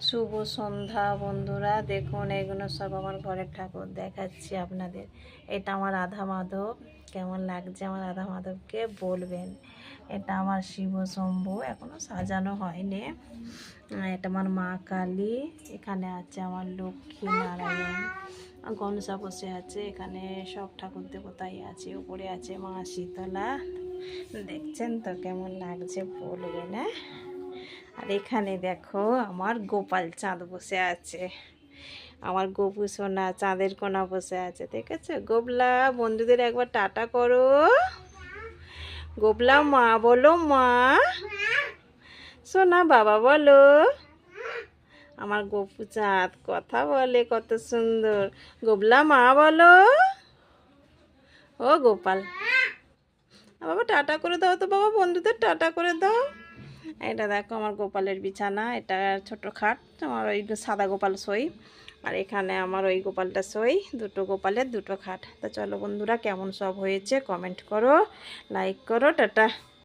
শুভ সন্ধ্যা বন্ধুরা। দেখুন এগুলো সব আমার ঘরের ঠাকুর দেখাচ্ছি আপনাদের। এটা আমার রাধা মাধব। কেমন লাগছে আমার রাধা মাধবকে বলবেন। এটা আমার শিব শম্ভু, এখনো সাজানো হয়নি। এটা আমার মা কালী। এখানে আছে আমার লক্ষ্মী নারায়ণ, গণেশা বসে আছে। এখানে সব ঠাকুর দেবতাই আছে। উপরে আছে মা শীতলা। দেখছেন তো কেমন লাগছে বলবেন। হ্যাঁ, আর এখানে দেখো আমার গোপাল চাঁদ বসে আছে। আমার গোপু সোনা চাঁদের কোনা বসে আছে, দেখেছো? গোবলা, বন্ধুদের একবার টাটা করো। গোবলা মা বলো, মা। সোনা বাবা বলো। আমার গোপু চাঁদ কথা বলে কত সুন্দর। গোবলা মা বলো। ও গোপাল, বাবা টাটা করে দাও তো, বাবা বন্ধুদের টাটা করে দাও। এটা দেখো আমার গোপালের বিছানা। এটা ছোট খাট, আমার ওই সাদা গোপাল শোই, আর এখানে আমার ওই গোপালটা শোই। দুটো গোপালের দুটো খাট। তো চলো বন্ধুরা, কেমন সব হয়েছে কমেন্ট করো, লাইক করো, টাটা।